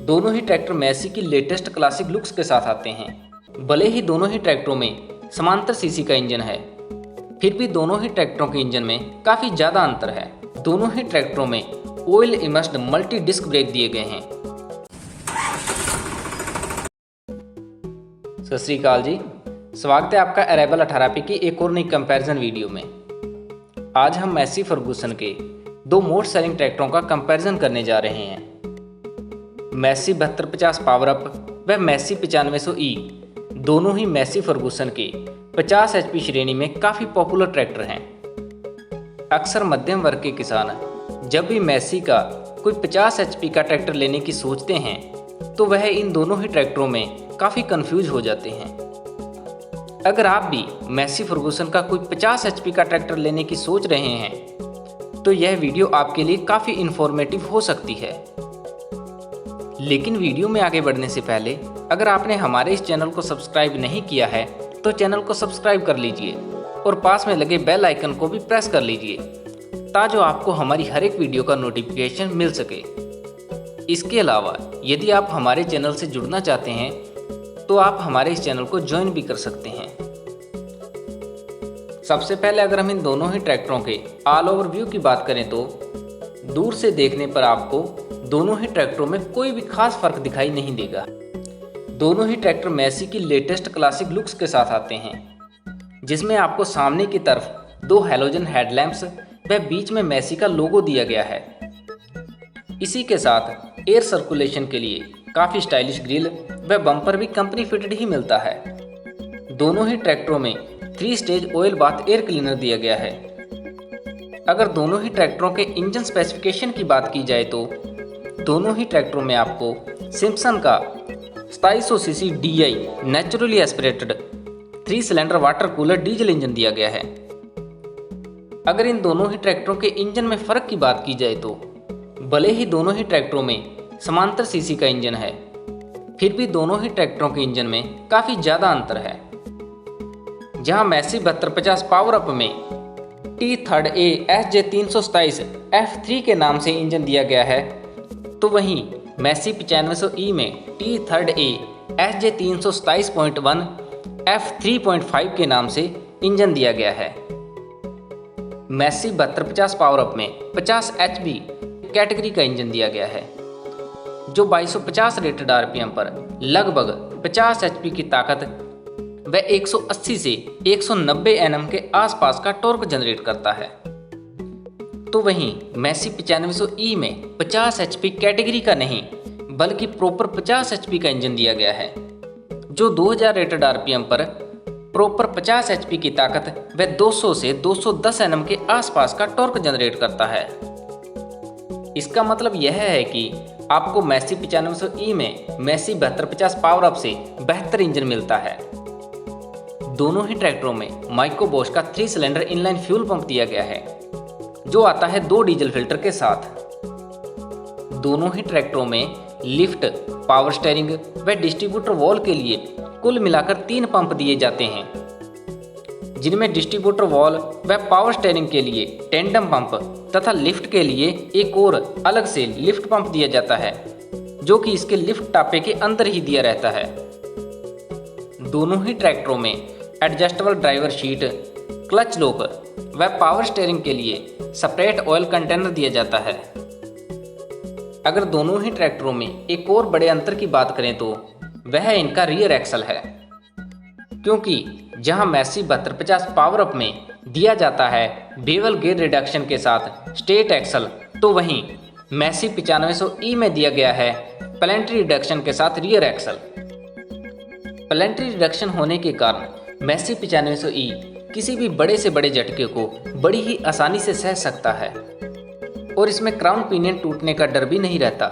दोनों ही ट्रैक्टर मैसी की latest classic looks के साथ आते हैं। भले ही दोनों ही ट्रैक्टरों में समांतर सीसी का इंजन है, फिर भी दोनों ही ट्रैक्टरों के इंजन में काफ़ी ज़्यादा अंतर है। दोनों ही ट्रैक्टरों में oil immersed multi disc brake दिए गए हैं। सत श्री अकाल जी, स्वागत है आपका अरेबल 18P की एक और नई कंपैरिजन वीडियो में। आज हम मैसी फर्गूसन के दो मोस्ट सेलिंग ट्रैक्टरों का कंपैरिजन करने जा रहे हैं। मैसी 7250 पावर अप व मैसी 9500E दोनों ही मैसी फर्गूसन के 50 HP श्रेणी में काफ़ी पॉपुलर ट्रैक्टर हैं। अक्सर मध्यम वर्ग के किसान जब भी मैसी का कोई 50 HP का ट्रैक्टर लेने की सोचते हैं तो वह इन दोनों ही ट्रैक्टरों में काफ़ी कंफ्यूज हो जाते हैं। अगर आप भी मैसी फर्गूसन का कोई 50 HP का ट्रैक्टर लेने की सोच रहे हैं तो यह वीडियो आपके लिए काफ़ी इन्फॉर्मेटिव हो सकती है। लेकिन वीडियो में आगे बढ़ने से पहले अगर आपने हमारे इस चैनल को सब्सक्राइब नहीं किया है तो चैनल को सब्सक्राइब कर लीजिए और पास में लगे बेल आइकन को भी प्रेस कर लीजिए ताकि आपको हमारी हर एक वीडियो का नोटिफिकेशन मिल सके। इसके अलावा यदि आप हमारे चैनल से जुड़ना चाहते हैं तो आप हमारे इस चैनल को ज्वाइन भी कर सकते हैं। सबसे पहले अगर हम इन दोनों ही ट्रैक्टरों के ऑल ओवर व्यू की बात करें तो दूर से देखने पर आपको दोनों ही ट्रैक्टरों में कोई भी खास फर्क दिखाई नहीं देगा। दोनों ही ट्रैक्टर मैसी की लेटेस्ट क्लासिक लुक्स के साथ आते हैं, जिसमें आपको सामने की तरफ दो हैलोजन हेडलैम्प्स व बीच में मैसी का लोगो दिया गया है। इसी के साथ एयर सर्कुलेशन के लिए काफ़ी स्टाइलिश ग्रिल व बम्पर भी कंपनी फिटेड ही मिलता है। दोनों ही ट्रैक्टरों में 3 stage oil bath air cleaner दिया गया है। अगर दोनों ही ट्रैक्टरों के इंजन स्पेसिफिकेशन की बात की जाए तो दोनों ही ट्रैक्टरों में आपको सिम्पसन का 2700 CC DI naturally aspirated 3 cylinder water cooler diesel engine दिया गया है। अगर इन दोनों ही ट्रैक्टरों के इंजन में फ़र्क की बात की जाए तो भले ही दोनों ही ट्रैक्टरों में समांतर सीसी का इंजन है, फिर भी दोनों ही ट्रैक्टरों के इंजन में काफ़ी ज़्यादा अंतर है। जहां मैसी 7250 पावर अप में T3A SJ327 F3 के नाम से इंजन दिया गया है, तो वहीं मैसी 9500E में T3A SJ327.1 F3.5 के नाम से इंजन दिया गया है। मैसी 7250 पावर अप में 50 HP कैटेगरी का इंजन दिया गया है, जो 2250 रेटेड RPM पर लगभग 50 HP की ताकत व 180 से 190 Nm के आसपास का टॉर्क जनरेट करता है। तो वहीं मैसी 9500E में 50 HP कैटेगरी का नहीं बल्कि प्रॉपर 50 HP का इंजन दिया गया है, जो 2000 रेटेड RPM पर प्रॉपर 50 HP की ताकत व 200 से 210 Nm के आसपास का टॉर्क जनरेट करता है। इसका मतलब यह है कि आपको मैसी 9500E में मैसी 7250 पावर अप से बेहतर इंजन मिलता है। दोनों ही ट्रैक्टरों में माइको बॉश का 3 सिलेंडर इनलाइन फ्यूल पंप दिया गया है, जो आता है 2 डीजल फिल्टर के साथ। दोनों ही ट्रैक्टरों में लिफ्ट, पावर स्टीयरिंग व डिस्ट्रीब्यूटर वॉल के लिए कुल मिलाकर 3 पंप दिए जाते हैं, जिनमें डिस्ट्रीब्यूटर वॉल व पावर स्टीयरिंग के लिए टेंडम पंप तथा लिफ्ट के लिए एक और अलग से लिफ्ट पंप दिया जाता है, जो कि इसके लिफ्ट टापे के अंदर ही दिया रहता है। दोनों ही ट्रैक्टरों में adjustable driver sheet, clutch lock व पावर स्टीयरिंग के लिए सेपरेट ऑयल कंटेनर दिया जाता है। अगर दोनों ही ट्रैक्टरों में एक और बड़े अंतर की बात करें तो वह इनका रियर एक्सल है, क्योंकि जहां मैसी 7250 पावर अप में दिया जाता है बेवल गियर रिडक्शन के साथ स्ट्रेट एक्सल, तो वहीं मैसी 9500E में दिया गया है प्लेनेटरी रिडक्शन के साथ रियर एक्सल। प्लेनेटरी रिडक्शन होने के कारण मैसी 9500E किसी भी बड़े से बड़े झटके को बड़ी ही आसानी से सह सकता है और इसमें क्राउन पिनियन टूटने का डर भी नहीं रहता।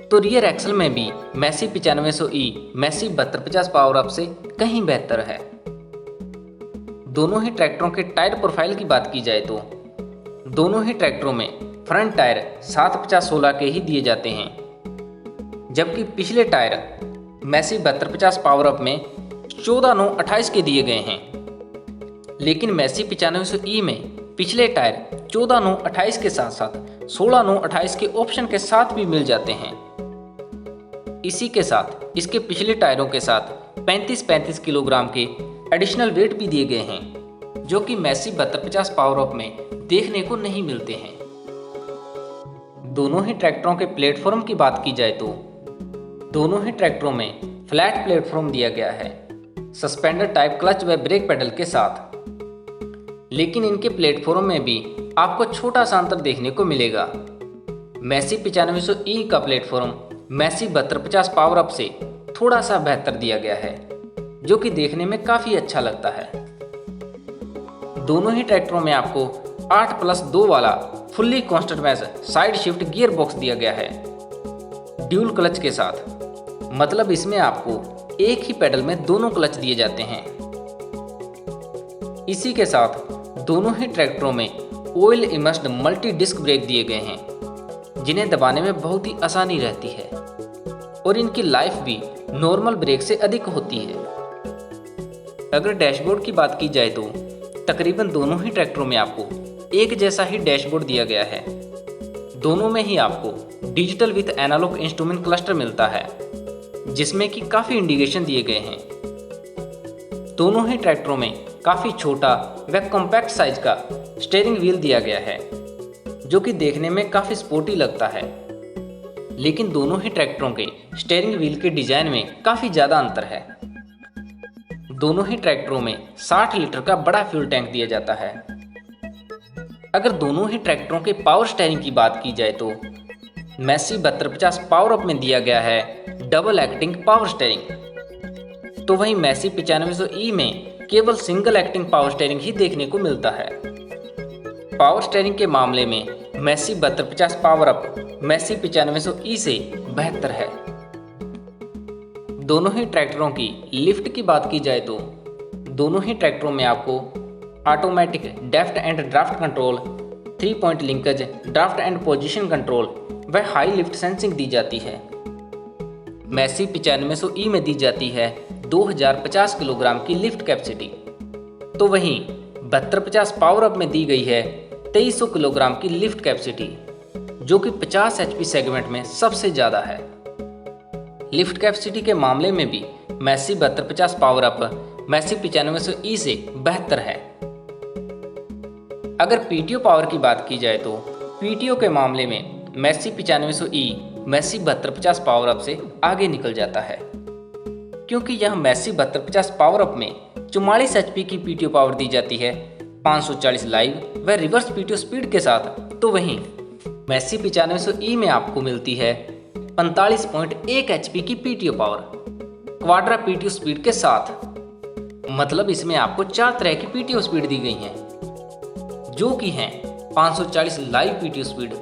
तो रियर एक्सल में भी Massey 9500E Massey 7250 power up से कहीं बेहतर है। दोनों ही ट्रैक्टरों के टायर प्रोफाइल की बात की जाए तो दोनों ही ट्रैक्टरों में फ्रंट टायर 750/16 के ही दिए जाते हैं, जबकि पिछले टायर मैसी 7250 पावर अप में 14/9/28 के दिए गए हैं। लेकिन मैसी 9500E में पिछले टायर 14/9/28 के साथ साथ 16/9/28 के ऑप्शन के साथ भी मिल जाते हैं। इसी के साथ इसके पिछले टायरों के साथ 35-35 किलोग्राम के एडिशनल वेट भी दिए गए हैं, जो कि मैसी 7250 पावर अप में देखने को नहीं मिलते हैं। दोनों ही ट्रैक्टरों के प्लेटफॉर्म की बात की जाए तो दोनों ही ट्रैक्टरों में फ्लैट प्लेटफॉर्म दिया गया है, सस्पेंडर टाइप क्लच व ब्रेक पेडल के साथ। लेकिन इनके प्लेटफॉर्म में भी आपको छोटा सा अंतर देखने को मिलेगा। मैसी 9500E का प्लेटफॉर्म मैसी 7250 पावर अप से थोड़ा सा बेहतर दिया गया है, जो कि देखने में काफ़ी अच्छा लगता है। दोनों ही ट्रैक्टरों में आपको 8+2 वाला fully constant side shift gear box दिया गया है ड्यूल क्लच के साथ। मतलब इसमें आपको एक ही पेडल में दोनों क्लच दिए जाते हैं। इसी के साथ दोनों ही ट्रैक्टरों में oil immersed multi disc brake दिए गए हैं, जिन्हें दबाने में बहुत ही आसानी रहती है और इनकी लाइफ भी नॉर्मल ब्रेक से अधिक होती है। अगर डैशबोर्ड की बात की जाए तो तकरीबन दोनों ही ट्रैक्टरों में आपको एक जैसा ही डैशबोर्ड दिया गया है। दोनों में ही आपको digital with analogue instrument cluster मिलता है, जिसमें कि काफ़ी इंडिकेशन दिए गए हैं। दोनों ही ट्रैक्टरों में काफ़ी छोटा व कॉम्पैक्ट साइज का स्टीयरिंग व्हील दिया गया है, जो कि देखने में काफ़ी स्पोर्टी लगता है। लेकिन दोनों ही ट्रैक्टरों के स्टीयरिंग व्हील के डिज़ाइन में काफ़ी ज़्यादा अंतर है। दोनों ही ट्रैक्टरों में 60 लीटर का बड़ा फ्यूल टैंक दिया जाता है। अगर दोनों ही ट्रैक्टरों के पावर स्टीयरिंग की बात की जाए तो मैसी 7250 पावर अप में दिया गया है डबल एक्टिंग पावर स्टीयरिंग, तो वहीं मैसी 9500E में केवल सिंगल एक्टिंग पावर स्टीयरिंग ही देखने को मिलता है। पावर स्टीयरिंग के मामले में Massey 7250 power up Massey 9500E से बेहतर है। दोनों ही ट्रैक्टरों की लिफ्ट की बात की जाए तो दोनों ही ट्रैक्टरों में आपको automatic depth and draft control, 3 point linkage, draft and position control व हाई लिफ्ट सेंसिंग दी जाती है। मैसी 9500E में दी जाती है 2050 किलोग्राम की लिफ्ट कैपेसिटी, तो वहीं 7250 पावर अप में दी गई है 2300 किलोग्राम की लिफ्ट कैपेसिटी, जो कि 50 HP सेगमेंट में सबसे ज़्यादा है। लिफ्ट कैपेसिटी के मामले में भी Massey 7250 power up Massey 9500E से बेहतर है। अगर पीटीओ पावर की बात की जाए तो पीटीओ के मामले में Massey 9500E Massey 7250 power up से आगे निकल जाता है, क्योंकि यह मैसी 7250 पावर अप में 44 HP की पीटीओ पावर दी जाती है 540 लाइव व रिवर्स पीटीओ स्पीड के साथ, तो वहीं मैसी 9500E में आपको मिलती है 45.1 HP की PTO power Quadra PTO speed के साथ। मतलब इसमें आपको 4 तरह की पीटीओ स्पीड दी गई हैं, जो कि हैं 540 live PTO speed,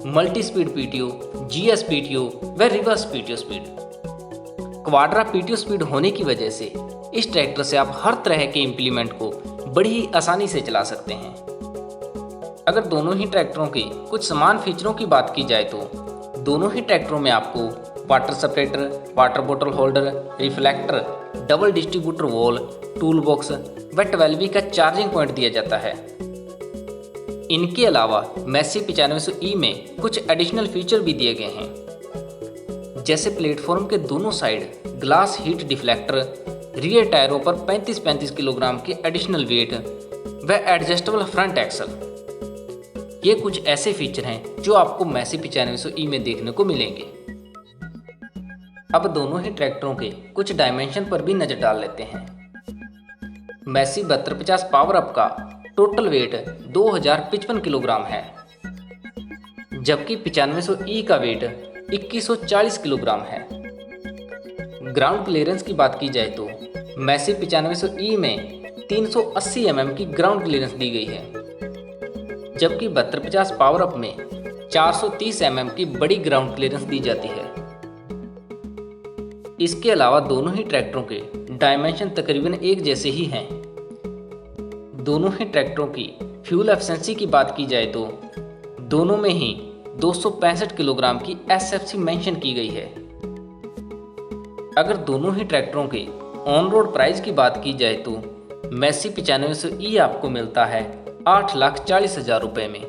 multi speed PTO, GS PTO व reverse PTO speed. Quadra PTO speed होने की वजह से इस ट्रैक्टर से आप हर तरह के इम्प्लीमेंट को बड़ी ही आसानी से चला सकते हैं। अगर दोनों ही ट्रैक्टरों के कुछ समान फीचरों की बात की जाए तो दोनों ही ट्रैक्टरों में आपको वाटर सेपरेटर, वाटर बोतल holder, reflector, double distributor wall, tool box व 12V का चार्जिंग पॉइंट दिया जाता है। इनके अलावा मैसी 9500E में कुछ एडिशनल फीचर भी दिए गए हैं, जैसे प्लेटफॉर्म के दोनों side glass heat deflector, rear टायरों पर 35-35 किलोग्राम के एडिशनल वेट व एडजस्टेबल फ्रंट एक्सल। ये कुछ ऐसे फीचर हैं जो आपको मैसी 9500E में देखने को मिलेंगे। अब दोनों ही ट्रैक्टरों के कुछ डायमेंशन पर भी नजर डाल लेते हैं। मैसी 7250 पावर अप का टोटल वेट 2055 किलोग्राम है, जबकि 9500E का वेट 2140 किलोग्राम है। ग्राउंड क्लियरेंस की बात की जाए तो मैसी 9500E में 380 mm की ग्राउंड क्लियरेंस दी गई है, जबकि 7250 पावर अप में 430 mm की बड़ी ग्राउंड क्लियरेंस दी जाती है। इसके अलावा दोनों ही ट्रैक्टरों के डायमेंशन तकरीबन एक जैसे ही हैं। दोनों ही ट्रैक्टरों की फ्यूल एफिशिएंसी की बात की जाए तो दोनों में ही 265 किलोग्राम की SFC मेंशन की गई है। अगर दोनों ही ट्रैक्टरों के ऑन रोड प्राइस की बात की जाए तो मैसी 9500E आपको मिलता है 8,40,000 रुपये में,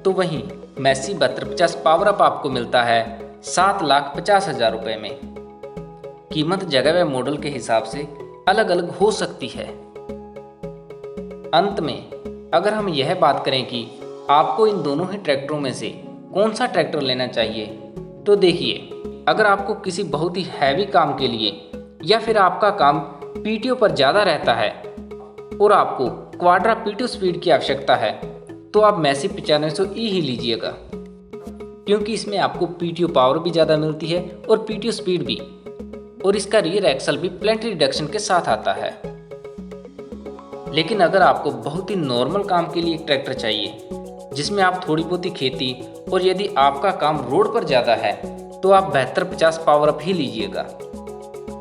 तो वहीं मैसी 7250 पावर अप आपको मिलता है 7,50,000 रुपये में। कीमत जगह व मॉडल के हिसाब से अलग अलग हो सकती है। अंत में अगर हम यह बात करें कि आपको इन दोनों ही ट्रैक्टरों में से कौन सा ट्रैक्टर लेना चाहिए, तो देखिए, अगर आपको किसी बहुत ही हैवी काम के लिए या फिर आपका काम पीटीओ पर ज़्यादा रहता है और आपको क्वाड्रा पीटीओ स्पीड की आवश्यकता है, तो आप मैसी 9500E ही लीजिएगा, क्योंकि इसमें आपको पीटीओ पावर भी ज़्यादा मिलती है और पीटीओ स्पीड भी, और इसका रियर एक्सल भी प्लेंटी रिडक्शन के साथ आता है। लेकिन अगर आपको बहुत ही नॉर्मल काम के लिए एक ट्रैक्टर चाहिए, जिसमें आप थोड़ी बहुत ही खेती और यदि आपका काम रोड पर ज़्यादा है, तो आप 7250 पावर अप ही लीजिएगा,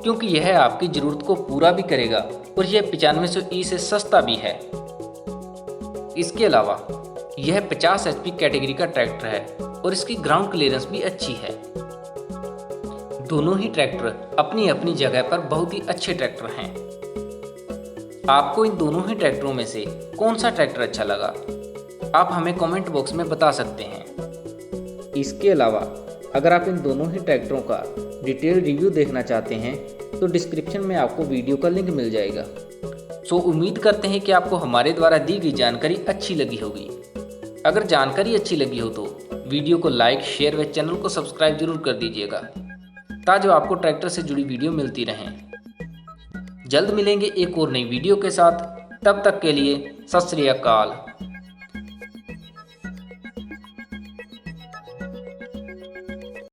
क्योंकि यह आपकी ज़रूरत को पूरा भी करेगा और यह 9500E से सस्ता भी है। इसके अलावा यह 50 HP कैटेगरी का ट्रैक्टर है और इसकी ग्राउंड क्लियरेंस भी अच्छी है। दोनों ही ट्रैक्टर अपनी अपनी जगह पर बहुत ही अच्छे ट्रैक्टर हैं। आपको इन दोनों ही ट्रैक्टरों में से कौन सा ट्रैक्टर अच्छा लगा, आप हमें कमेंट बॉक्स में बता सकते हैं। इसके अलावा अगर आप इन दोनों ही ट्रैक्टरों का डिटेल रिव्यू देखना चाहते हैं, तो डिस्क्रिप्शन में आपको वीडियो का लिंक मिल जाएगा। सो उम्मीद करते हैं कि आपको हमारे द्वारा दी गई जानकारी अच्छी लगी होगी। अगर जानकारी अच्छी लगी हो तो वीडियो को लाइक, शेयर व चैनल को सब्सक्राइब जरूर कर दीजिएगा, ताकि आपको ट्रैक्टर से जुड़ी वीडियो मिलती रहें। जल्द मिलेंगे एक और नई वीडियो के साथ, तब तक के लिए सत श्री अकाल।